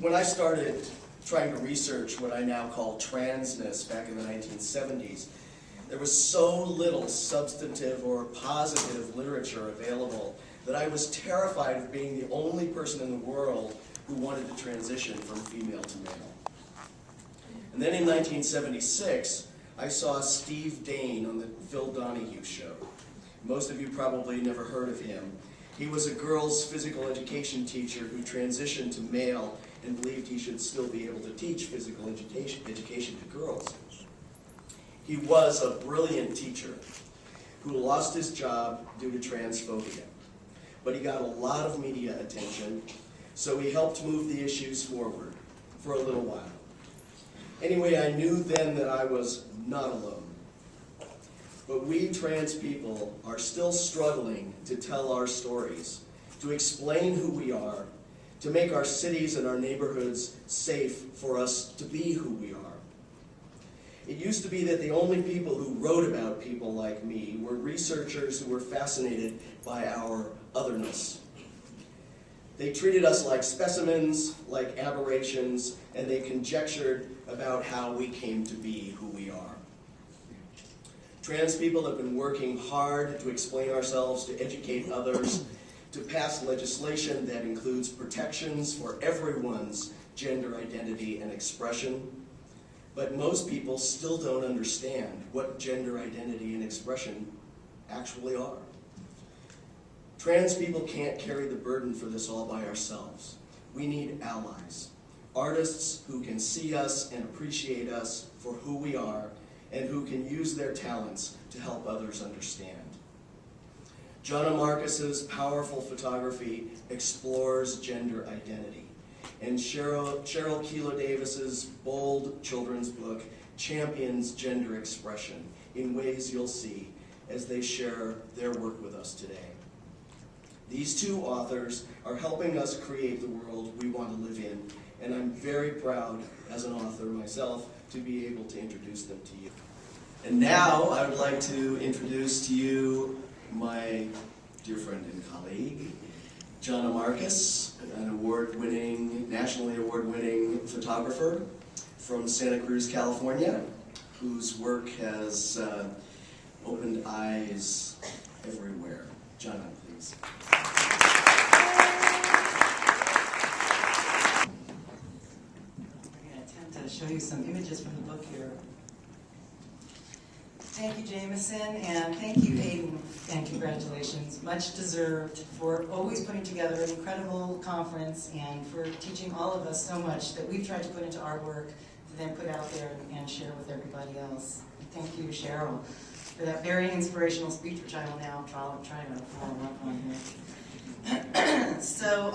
When I started trying to research what I now call transness back in the 1970s, there was so little substantive or positive literature available that I was terrified of being the only person in the world who wanted to transition from female to male. And then in 1976, I saw Steve Dane on the Phil Donahue show. Most of you probably never heard of him. He was a girls' physical education teacher who transitioned to male and believed he should still be able to teach physical education to girls. He was a brilliant teacher who lost his job due to transphobia. But he got a lot of media attention, so he helped move the issues forward for a little while. Anyway, I knew then that I was not alone. But we trans people are still struggling to tell our stories, to explain who we are, to make our cities and our neighborhoods safe for us to be who we are. It used to be that the only people who wrote about people like me were researchers who were fascinated by our otherness. They treated us like specimens, like aberrations, and they conjectured about how we came to be who we are. Trans people have been working hard to explain ourselves, to educate others, to pass legislation that includes protections for everyone's gender identity and expression. But most people still don't understand what gender identity and expression actually are. Trans people can't carry the burden for this all by ourselves. We need allies, artists who can see us and appreciate us for who we are and who can use their talents to help others understand. Jana Marcus's powerful photography explores gender identity, and Cheryl Kilo Davis's bold children's book champions gender expression in ways you'll see as they share their work with us today. These two authors are helping us create the world we want to live in, and I'm very proud as an author myself to be able to introduce them to you. And now I would like to introduce to you my dear friend and colleague, Jana Marcus, an award-winning, nationally award-winning photographer from Santa Cruz, California, whose work has opened eyes everywhere. Jana, please. We're going to attempt to show you some images from the book here. Thank you, Jameson, and thank you, Aiden, and congratulations. Much deserved for always putting together an incredible conference and for teaching all of us so much that we've tried to put into our work to then put out there and share with everybody else. And thank you, Cheryl, for that very inspirational speech, which I will now try to follow up on here. So,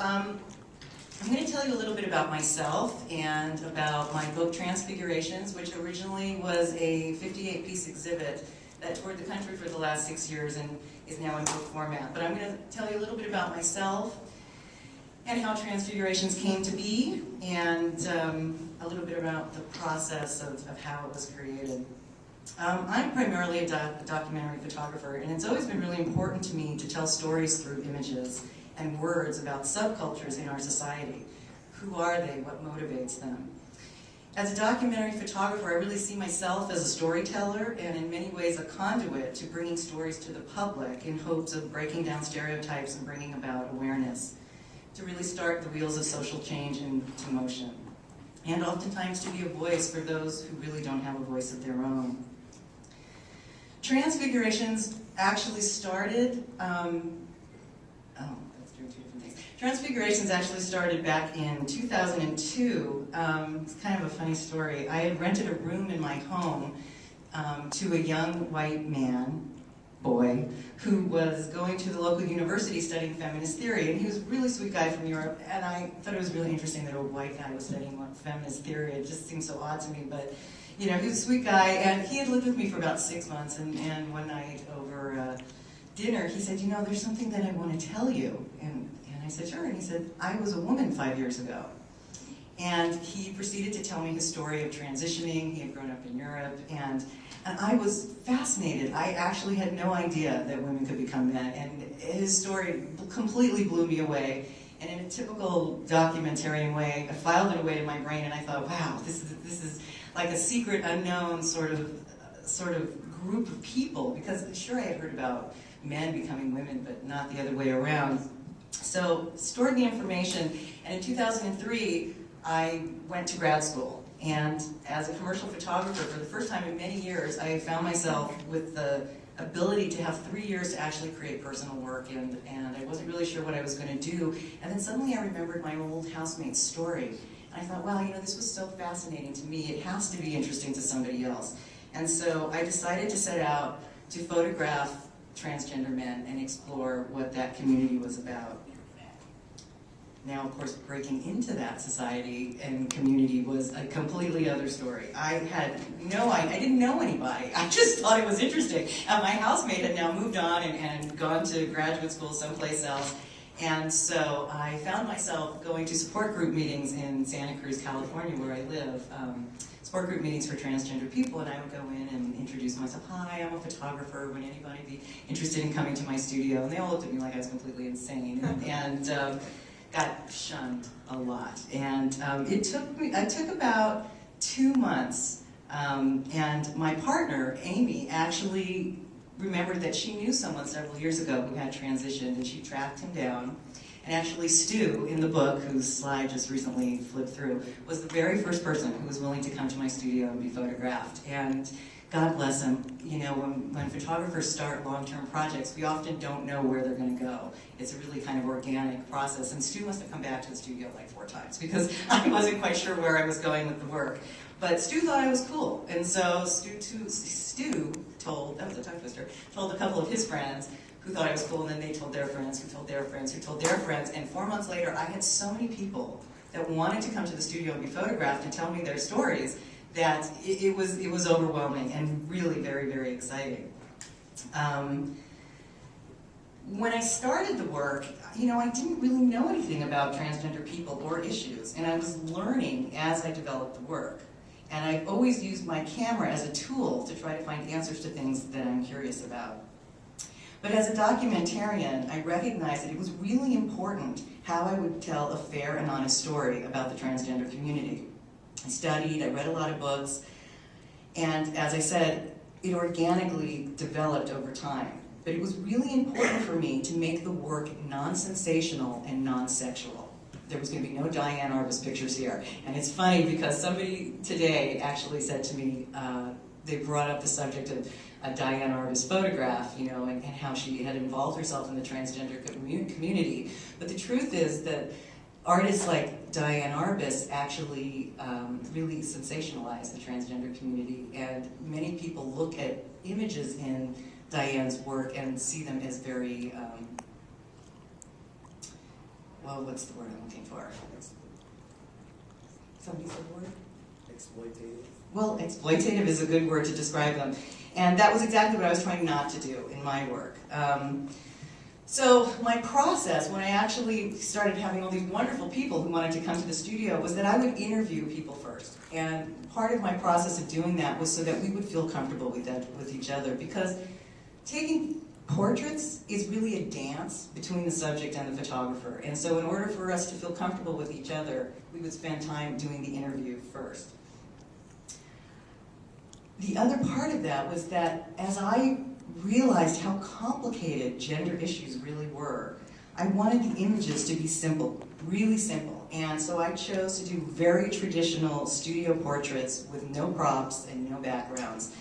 I'm going to tell you a little bit about myself and about my book, Transfigurations, which originally was a 58-piece exhibit that toured the country for the last 6 years and is now in book format. But I'm going to tell you a little bit about myself and how Transfigurations came to be, and a little bit about the process of how it was created. I'm primarily a documentary photographer, and it's always been really important to me to tell stories through images and words about subcultures in our society. Who are they? What motivates them? As a documentary photographer, I really see myself as a storyteller and in many ways a conduit to bringing stories to the public in hopes of breaking down stereotypes and bringing about awareness, to really start the wheels of social change into motion, and oftentimes to be a voice for those who really don't have a voice of their own. Transfigurations actually started Transfigurations actually started back in 2002. It's kind of a funny story. I had rented a room in my home to a young white boy, who was going to the local university studying feminist theory, and he was a really sweet guy from Europe, and I thought it was really interesting that a white guy was studying feminist theory. It just seemed so odd to me, but you know, he was a sweet guy, and he had lived with me for about 6 months, and one night over dinner, he said, you know, there's something that I want to tell you. And I said, sure. And he said, I was a woman 5 years ago. And he proceeded to tell me his story of transitioning. He had grown up in Europe, and I was fascinated. I actually had no idea that women could become men, and his story completely blew me away. And in a typical documentarian way, I filed it away in my brain, and I thought, wow, this is like a secret, unknown sort of group of people, because sure, I had heard about men becoming women, but not the other way around. So stored the information, and in 2003, I went to grad school. And as a commercial photographer, for the first time in many years, I found myself with the ability to have 3 years to actually create personal work, and I wasn't really sure what I was going to do. And then suddenly I remembered my old housemate's story. And I thought, well, this was so fascinating to me, it has to be interesting to somebody else. And so I decided to set out to photograph transgender men and explore what that community was about. Now, of course, breaking into that society and community was a completely other story. I didn't know anybody. I just thought it was interesting. My housemate had now moved on and gone to graduate school someplace else. And so I found myself going to support group meetings in Santa Cruz, California, where I live. Support group meetings for transgender people, and I would go in and introduce myself. Hi, I'm a photographer. Would anybody be interested in coming to my studio? And they all looked at me like I was completely insane. And got shunned a lot, and it took about 2 months, and my partner, Amy, actually remembered that she knew someone several years ago who had transitioned, and she tracked him down, and actually Stu, in the book, whose slide just recently flipped through, was the very first person who was willing to come to my studio and be photographed. And God bless him, when photographers start long-term projects, we often don't know where they're going to go. It's a really kind of organic process, and Stu must have come back to the studio like 4 times, because I wasn't quite sure where I was going with the work. But Stu thought I was cool, and so Stu told, that was a tongue twister, told a couple of his friends who thought I was cool, and then they told their friends, who told their friends, who told their friends, and 4 months later, I had so many people that wanted to come to the studio and be photographed and tell me their stories, that it was overwhelming and really very, very exciting. When I started the work, I didn't really know anything about transgender people or issues, and I was learning as I developed the work. And I've always used my camera as a tool to try to find answers to things that I'm curious about. But as a documentarian, I recognized that it was really important how I would tell a fair and honest story about the transgender community. I studied, I read a lot of books, and as I said, it organically developed over time. But it was really important for me to make the work non-sensational and non-sexual. There was going to be no Diane Arbus pictures here. And it's funny because somebody today actually said to me, they brought up the subject of a Diane Arbus photograph, and how she had involved herself in the transgender community. But the truth is that artists like Diane Arbus actually really sensationalize the transgender community, and many people look at images in Diane's work and see them as very, well, what's the word I'm looking for? Somebody said the word? Exploitative. Well, exploitative is a good word to describe them. And that was exactly what I was trying not to do in my work. So my process, when I actually started having all these wonderful people who wanted to come to the studio, was that I would interview people first. And part of my process of doing that was so that we would feel comfortable with each other, because taking portraits is really a dance between the subject and the photographer. And so in order for us to feel comfortable with each other, we would spend time doing the interview first. The other part of that was that as I realized how complicated gender issues really were, I wanted the images to be simple, really simple. And so I chose to do very traditional studio portraits with no props and no backgrounds.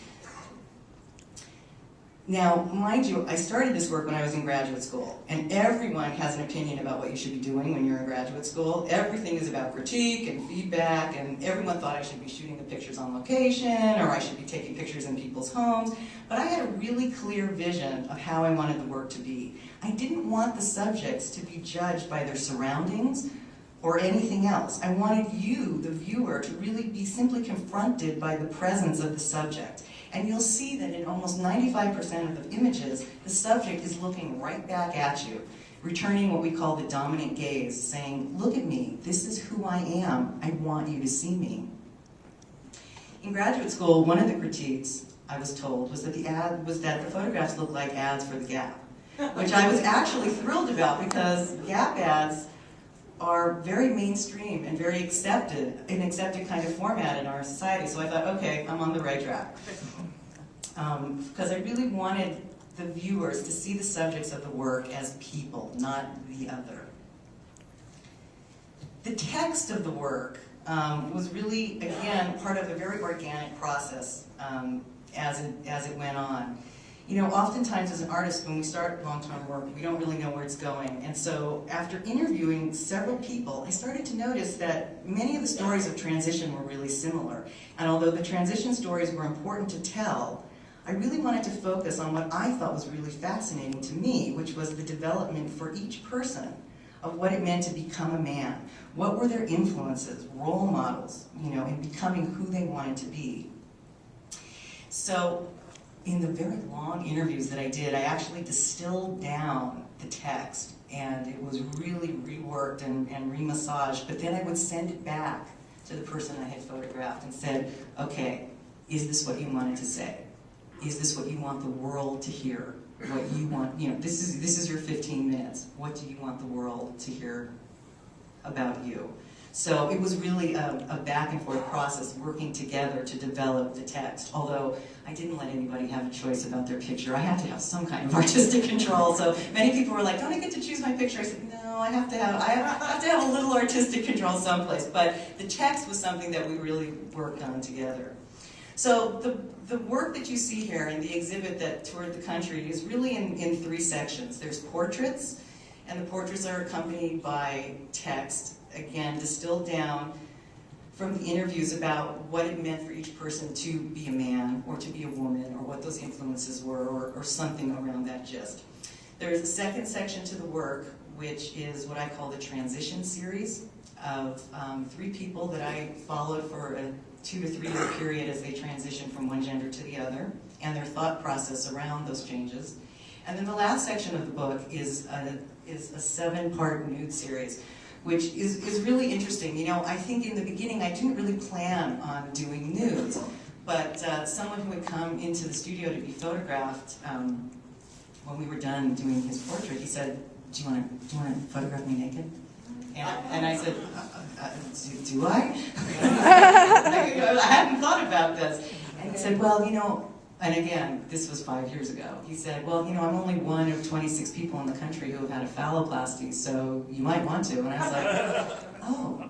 Now, mind you, I started this work when I was in graduate school, and everyone has an opinion about what you should be doing when you're in graduate school. Everything is about critique and feedback, and everyone thought I should be shooting the pictures on location, or I should be taking pictures in people's homes. But I had a really clear vision of how I wanted the work to be. I didn't want the subjects to be judged by their surroundings or anything else. I wanted you, the viewer, to really be simply confronted by the presence of the subject. And you'll see that in almost 95% of the images, the subject is looking right back at you, returning what we call the dominant gaze, saying, look at me, this is who I am, I want you to see me. In graduate school, one of the critiques, I was told, was that the photographs looked like ads for the Gap, which I was actually thrilled about, because Gap ads are very mainstream and very accepted, an accepted kind of format in our society. So I thought, okay, I'm on the right track. Because I really wanted the viewers to see the subjects of the work as people, not the other. The text of the work was really, again, part of a very organic process as it went on. You know, oftentimes as an artist, when we start long-term work, we don't really know where it's going. And so after interviewing several people, I started to notice that many of the stories of transition were really similar. And although the transition stories were important to tell, I really wanted to focus on what I thought was really fascinating to me, which was the development for each person of what it meant to become a man. What were their influences, role models, you know, in becoming who they wanted to be. So in the very long interviews that I did, I actually distilled down the text, and it was really reworked and remassaged, but then I would send it back to the person I had photographed and said, okay, is this what you wanted to say? Is this what you want the world to hear? What you want, you know, this is your 15 minutes. What do you want the world to hear about you? So it was really a back and forth process, working together to develop the text. Although I didn't let anybody have a choice about their picture. I had to have some kind of artistic control. So many people were like, don't I get to choose my picture? I said, no, I have to have a little artistic control someplace. But the text was something that we really worked on together. So the work that you see here in the exhibit that toured the country is really in three sections. There's portraits, and the portraits are accompanied by text, again, distilled down from the interviews about what it meant for each person to be a man or to be a woman, or what those influences were, or something around that gist. There's a second section to the work, which is what I call the transition series of 3 people that I followed for a 2 to 3 year period as they transition from one gender to the other, and their thought process around those changes. And then the last section of the book is a 7-part nude series, which is really interesting. You know, I think in the beginning I didn't really plan on doing nudes, but someone who had come into the studio to be photographed, when we were done doing his portrait, he said, do you want to photograph me naked? And I said, do I? I hadn't thought about this. And he said, well, you know, and again, this was 5 years ago. He said, well, you know, I'm only one of 26 people in the country who have had a phalloplasty, so you might want to. And I was like, oh,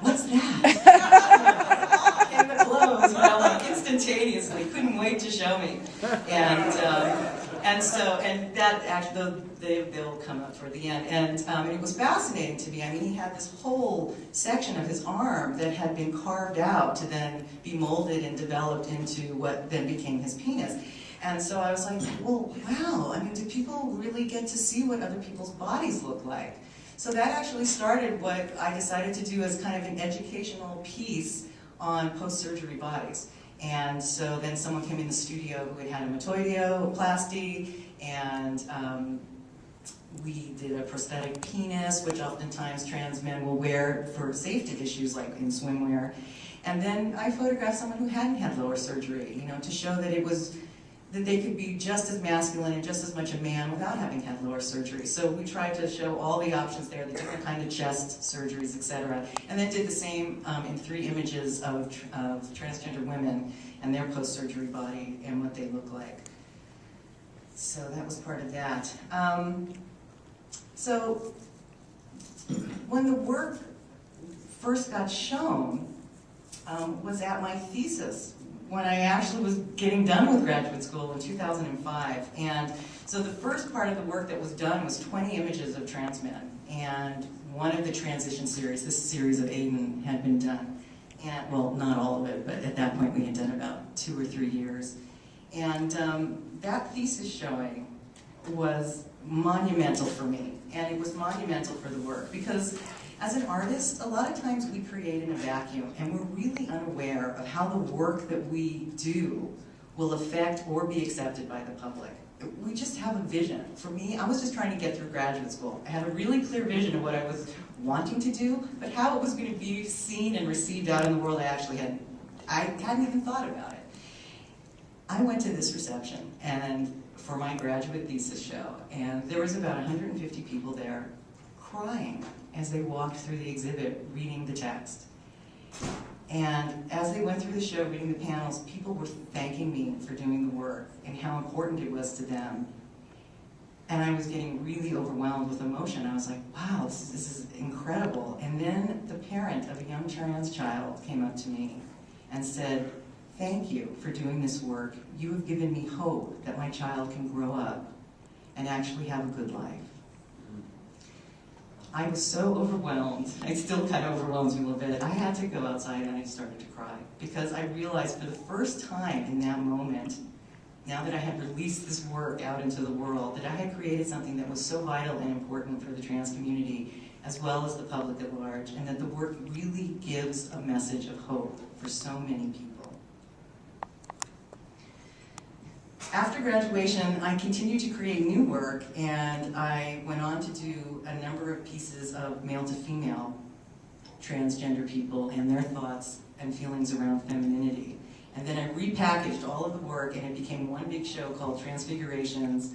what's that? And the clothes, you know, like instantaneously, couldn't wait to show me. And that actually, they'll come up toward the end. And it was fascinating to me. I mean, he had this whole section of his arm that had been carved out to then be molded and developed into what then became his penis. And so I was like, well, wow, I mean, do people really get to see what other people's bodies look like? So that actually started what I decided to do as kind of an educational piece on post-surgery bodies. And so then someone came in the studio who had a metoidioplasty, and we did a prosthetic penis, which oftentimes trans men will wear for safety issues, like in swimwear. And then I photographed someone who hadn't had lower surgery, you know, to show that that they could be just as masculine and just as much a man without having had lower surgery. So we tried to show all the options there, the different kind of chest surgeries, etc. And then did the same in 3 images of transgender women and their post-surgery body and what they look like. So that was part of that. So when the work first got shown was at my thesis, when I actually was getting done with graduate school in 2005. And so the first part of the work that was done was 20 images of trans men. And one of the transition series, this series of Aiden, had been done. And, well, not all of it, but at that point we had done about 2 or 3 years. And that thesis showing was monumental for me. And it was monumental for the work because as an artist, a lot of times we create in a vacuum, and we're really unaware of how the work that we do will affect or be accepted by the public. We just have a vision. For me, I was just trying to get through graduate school. I had a really clear vision of what I was wanting to do, but how it was going to be seen and received out in the world, I hadn't even thought about it. I went to this reception and for my graduate thesis show, and there was about 150 people there, crying as they walked through the exhibit, reading the text. And as they went through the show, reading the panels, people were thanking me for doing the work and how important it was to them. And I was getting really overwhelmed with emotion. I was like, wow, this is incredible. And then the parent of a young trans child came up to me and said, thank you for doing this work. You have given me hope that my child can grow up and actually have a good life. I was so overwhelmed. It still kind of overwhelms me a little bit. I had to go outside and I started to cry because I realized for the first time in that moment, now that I had released this work out into the world, that I had created something that was so vital and important for the trans community as well as the public at large, and that the work really gives a message of hope for so many people. After graduation, I continued to create new work, and I went on to do a number of pieces of male to female transgender people and their thoughts and feelings around femininity. And then I repackaged all of the work, and it became one big show called Transfigurations,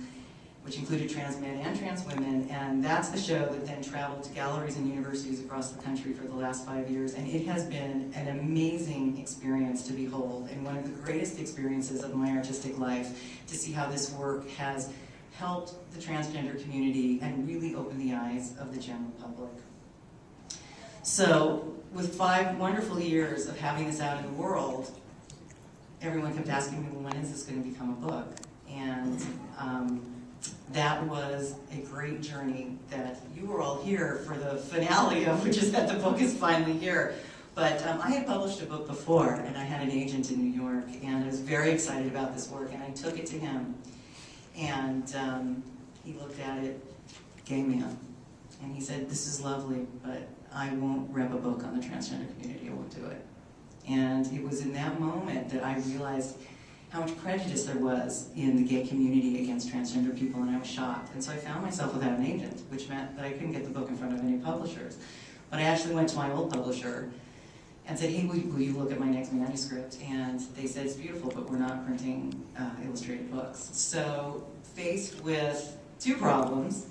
which included trans men and trans women, and that's the show that then traveled to galleries and universities across the country for the last 5 years, and it has been an amazing experience to behold, and one of the greatest experiences of my artistic life, to see how this work has helped the transgender community and really opened the eyes of the general public. So, with 5 wonderful years of having this out in the world, everyone kept asking me, well, when is this going to become a book? And that was a great journey that you were all here for the finale of, which is that the book is finally here. But I had published a book before, and I had an agent in New York, and I was very excited about this work, and I took it to him. And he looked at it, gay man, and he said, this is lovely, but I won't rep a book on the transgender community, I won't do it. And it was in that moment that I realized how much prejudice there was in the gay community against transgender people, and I was shocked. And so I found myself without an agent, which meant that I couldn't get the book in front of any publishers. But I actually went to my old publisher and said, hey, will you look at my next manuscript? And they said, it's beautiful, but we're not printing illustrated books. So faced with 2 problems,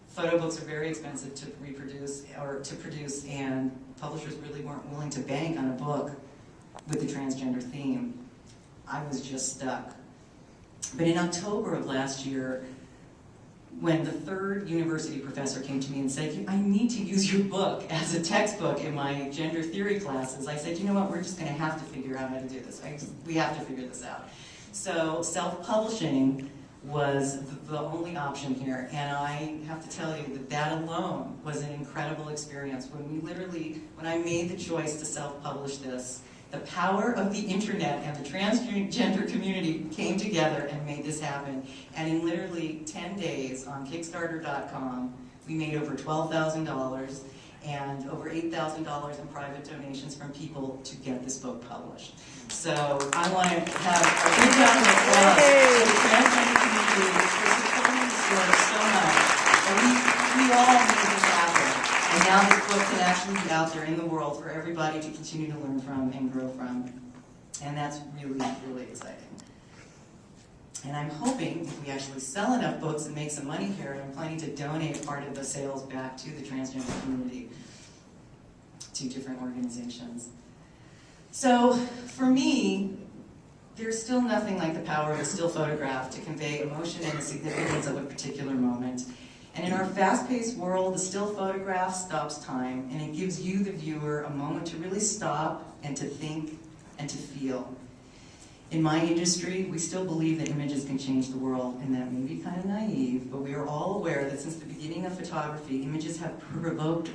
photo books are very expensive to reproduce or to produce, and publishers really weren't willing to bank on a book with the transgender theme. I was just stuck. But in October of last year, when the 3rd university professor came to me and said, I need to use your book as a textbook in my gender theory classes, I said, you know what, we're just going to have to figure out how to do this. We have to figure this out. So self-publishing was the only option here, and I have to tell you that that alone was an incredible experience. When I made the choice to self-publish this, the power of the internet and the transgender community came together and made this happen. And in literally 10 days on Kickstarter.com, we made over $12,000 and over $8,000 in private donations from people to get this book published. So I want to have a big round of applause for the transgender community for supporting this work so much. And we all made this happen. And now this book can actually be out there in the world for everybody to continue to learn from and grow from. And that's really, really exciting. And I'm hoping if we actually sell enough books and make some money here, I'm planning to donate part of the sales back to the transgender community, to different organizations. So for me, there's still nothing like the power of a still photograph to convey emotion and the significance of a particular moment. And in our fast-paced world, the still photograph stops time, and it gives you, the viewer, a moment to really stop and to think and to feel. In my industry, we still believe that images can change the world, and that may be kind of naive, but we are all aware that since the beginning of photography, images have provoked...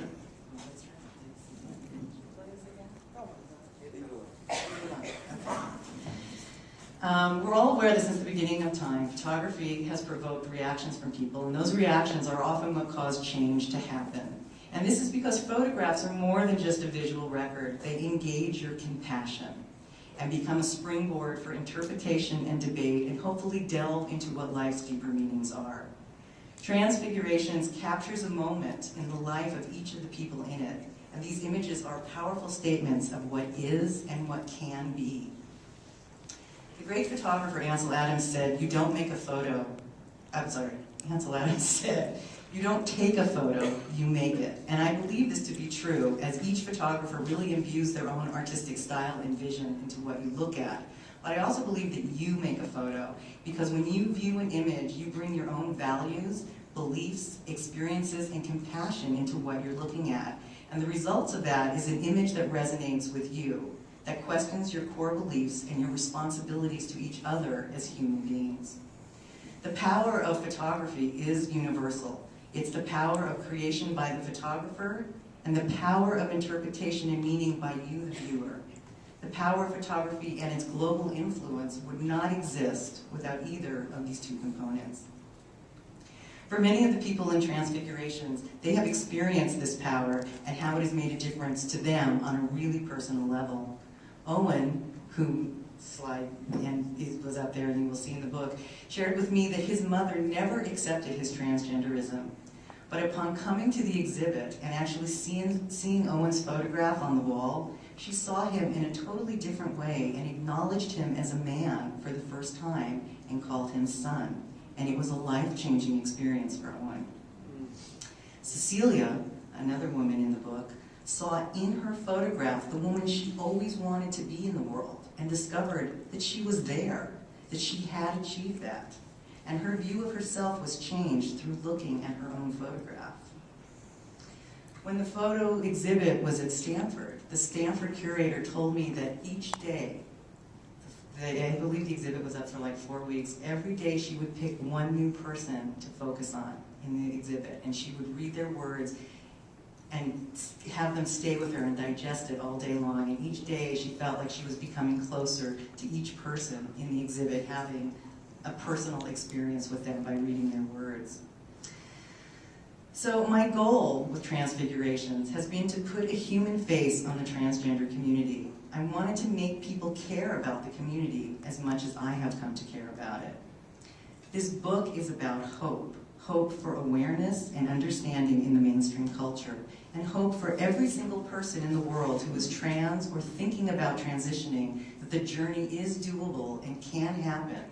We're all aware that since the beginning of time, photography has provoked reactions from people, and those reactions are often what cause change to happen. And this is because photographs are more than just a visual record. They engage your compassion and become a springboard for interpretation and debate, and hopefully delve into what life's deeper meanings are. Transfigurations captures a moment in the life of each of the people in it, and these images are powerful statements of what is and what can be. The great photographer Ansel Adams said, you don't make a photo, Ansel Adams said, "You don't take a photo, you make it." And I believe this to be true, as each photographer really imbues their own artistic style and vision into what you look at. But I also believe that you make a photo, because when you view an image, you bring your own values, beliefs, experiences, and compassion into what you're looking at. And the results of that is an image that resonates with you, that questions your core beliefs and your responsibilities to each other as human beings. The power of photography is universal. It's the power of creation by the photographer and the power of interpretation and meaning by you, the viewer. The power of photography and its global influence would not exist without either of these two components. For many of the people in Transfigurations, they have experienced this power and how it has made a difference to them on a really personal level. Owen, who slide and it was up there and you will see in the book, shared with me that his mother never accepted his transgenderism. But upon coming to the exhibit and actually seeing Owen's photograph on the wall, she saw him in a totally different way and acknowledged him as a man for the first time and called him son. And it was a life-changing experience for Owen. Cecilia, another woman in the book, saw in her photograph the woman she always wanted to be in the world and discovered that she was there, that she had achieved that. And her view of herself was changed through looking at her own photograph. When the photo exhibit was at Stanford, the Stanford curator told me that each day, I believe the exhibit was up for like 4 weeks, every day she would pick one new person to focus on in the exhibit, and she would read their words and have them stay with her and digest it all day long. And each day she felt like she was becoming closer to each person in the exhibit, having a personal experience with them by reading their words. So my goal with Transfigurations has been to put a human face on the transgender community. I wanted to make people care about the community as much as I have come to care about it. This book is about hope. Hope for awareness and understanding in the mainstream culture, and hope for every single person in the world who is trans or thinking about transitioning, that the journey is doable and can happen.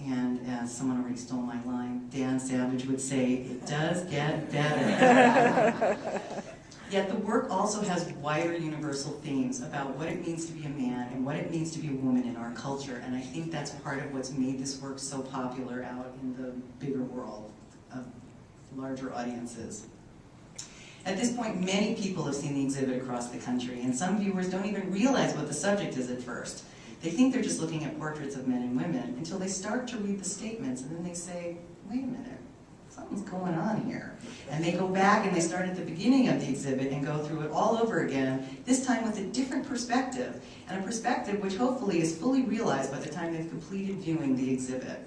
And as someone already stole my line, Dan Savage would say, it does get better. Yet the work also has wider universal themes about what it means to be a man and what it means to be a woman in our culture, and I think that's part of what's made this work so popular out in the bigger world of larger audiences. At this point, many people have seen the exhibit across the country, and some viewers don't even realize what the subject is at first. They think they're just looking at portraits of men and women until they start to read the statements, and then they say, wait a minute, something's going on here. And they go back and they start at the beginning of the exhibit and go through it all over again, this time with a different perspective, and a perspective which hopefully is fully realized by the time they've completed viewing the exhibit.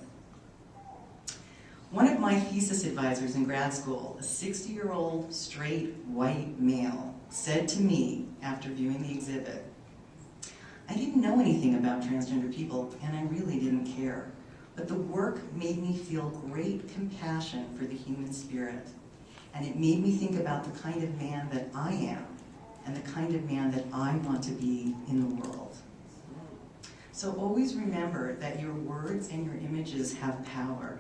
One of my thesis advisors in grad school, a 60-year-old straight white male, said to me after viewing the exhibit, I didn't know anything about transgender people, and I really didn't care. But the work made me feel great compassion for the human spirit. And it made me think about the kind of man that I am, and the kind of man that I want to be in the world. So always remember that your words and your images have power.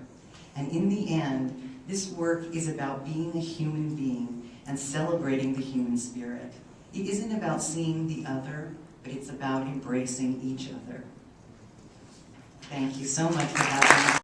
And in the end, this work is about being a human being and celebrating the human spirit. It isn't about seeing the other, but it's about embracing each other. Thank you so much for having me.